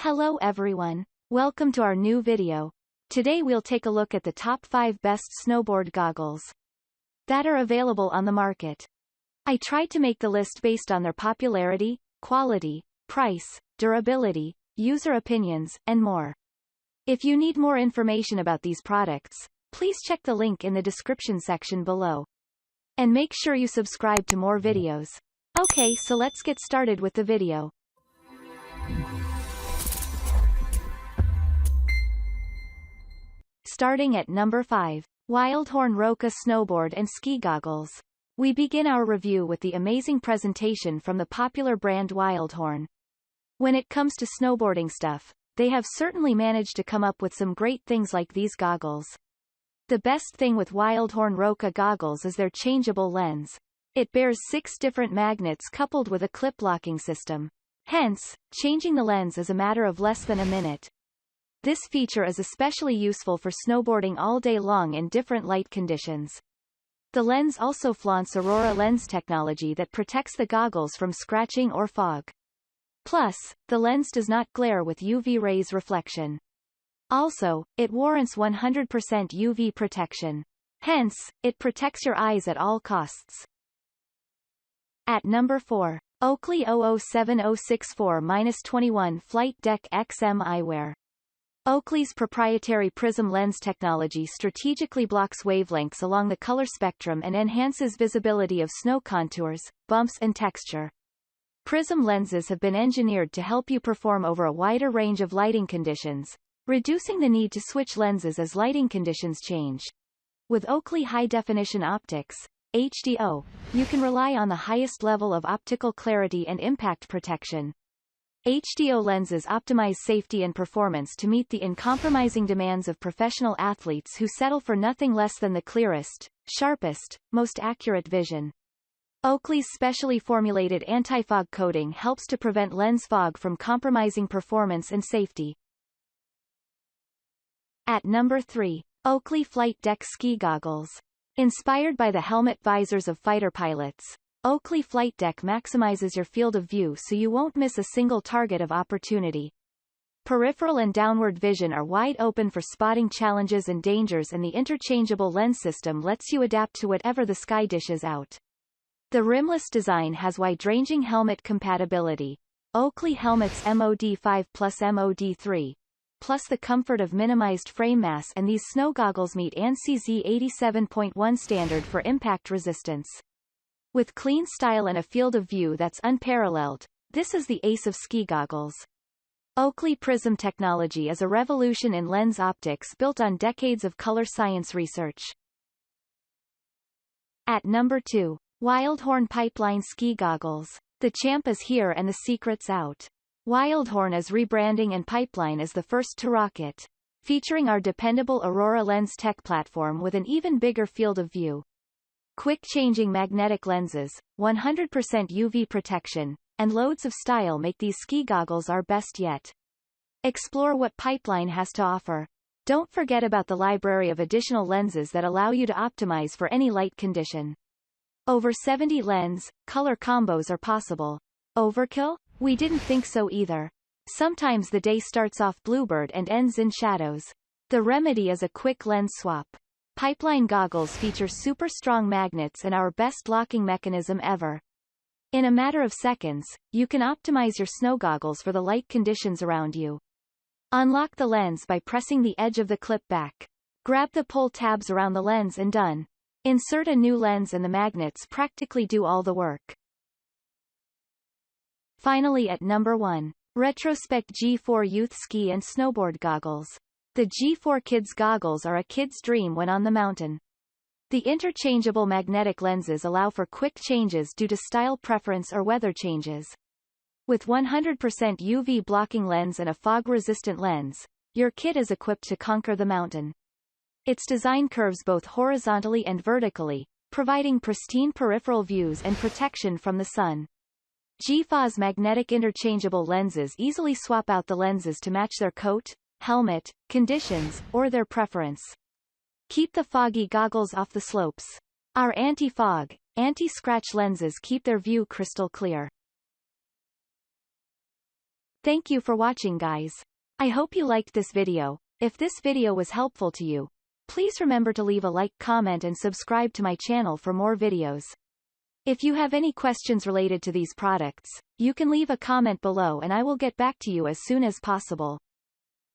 Hello everyone. Welcome to our new video. Today we'll take a look at the top 5 best snowboard goggles that are available on the market. I tried to make the list based on their popularity, quality, price, durability, user opinions, and more. If you need more information about these products, please check the link in the description section below. And make sure you subscribe to more videos. Okay, so let's get started with the video. Starting at number 5. Wildhorn Roka Snowboard and Ski Goggles. We begin our review with the amazing presentation from the popular brand Wildhorn. When it comes to snowboarding stuff, they have certainly managed to come up with some great things like these goggles. The best thing with Wildhorn Roka goggles is their changeable lens. It bears 6 different magnets coupled with a clip locking system. Hence, changing the lens is a matter of less than a minute. This feature is especially useful for snowboarding all day long in different light conditions. The lens also flaunts Aurora lens technology that protects the goggles from scratching or fog. Plus, the lens does not glare with UV rays reflection. Also, it warrants 100% UV protection. Hence, it protects your eyes at all costs. At number 4. Oakley 007064-21 Flight Deck XM Eyewear. Oakley's proprietary prism lens technology strategically blocks wavelengths along the color spectrum and enhances visibility of snow contours, bumps and texture. Prism lenses have been engineered to help you perform over a wider range of lighting conditions, reducing the need to switch lenses as lighting conditions change. With Oakley high-definition optics, HDO, you can rely on the highest level of optical clarity and impact protection. HDO lenses optimize safety and performance to meet the uncompromising demands of professional athletes who settle for nothing less than the clearest, sharpest, most accurate vision. Oakley's specially formulated anti-fog coating helps to prevent lens fog from compromising performance and safety. At number 3. Oakley Flight Deck Ski Goggles. Inspired by the helmet visors of fighter pilots, Oakley Flight Deck maximizes your field of view so you won't miss a single target of opportunity. Peripheral and downward vision are wide open for spotting challenges and dangers, and the interchangeable lens system lets you adapt to whatever the sky dishes out. The rimless design has wide-ranging helmet compatibility. Oakley helmets MOD5 plus MOD3, plus the comfort of minimized frame mass, and these snow goggles meet ANSI Z87.1 standard for impact resistance. With clean style and a field of view that's unparalleled, this is the ace of ski goggles. Oakley Prism technology is a revolution in lens optics built on decades of color science research. At number 2. Wildhorn Pipeline Ski Goggles. The champ is here and the secret's out. Wildhorn is rebranding, and Pipeline is the first to rock it. Featuring our dependable Aurora lens tech platform with an even bigger field of view, quick-changing magnetic lenses, 100% UV protection, and loads of style make these ski goggles our best yet. Explore what Pipeline has to offer. Don't forget about the library of additional lenses that allow you to optimize for any light condition. Over 70 lens, color combos are possible. Overkill? We didn't think so either. Sometimes the day starts off bluebird and ends in shadows. The remedy is a quick lens swap. Pipeline goggles feature super strong magnets and our best locking mechanism ever. In a matter of seconds, you can optimize your snow goggles for the light conditions around you. Unlock the lens by pressing the edge of the clip back. Grab the pull tabs around the lens and done. Insert a new lens and the magnets practically do all the work. Finally, at number 1. Retrospec G4 Youth Ski and Snowboard Goggles. The G4 Kids goggles are a kid's dream when on the mountain. The interchangeable magnetic lenses allow for quick changes due to style preference or weather changes. With 100% UV blocking lens and a fog-resistant lens, your kid is equipped to conquer the mountain. Its design curves both horizontally and vertically, providing pristine peripheral views and protection from the sun. G4's magnetic interchangeable lenses easily swap out the lenses to match their coat, helmet, conditions, or their preference. Keep the foggy goggles off the slopes. Our anti-fog, anti-scratch lenses keep their view crystal clear. Thank you for watching, guys. I hope you liked this video. If this video was helpful to you, please remember to leave a like, comment and subscribe to my channel for more videos. If you have any questions related to these products, you can leave a comment below and I will get back to you as soon as possible.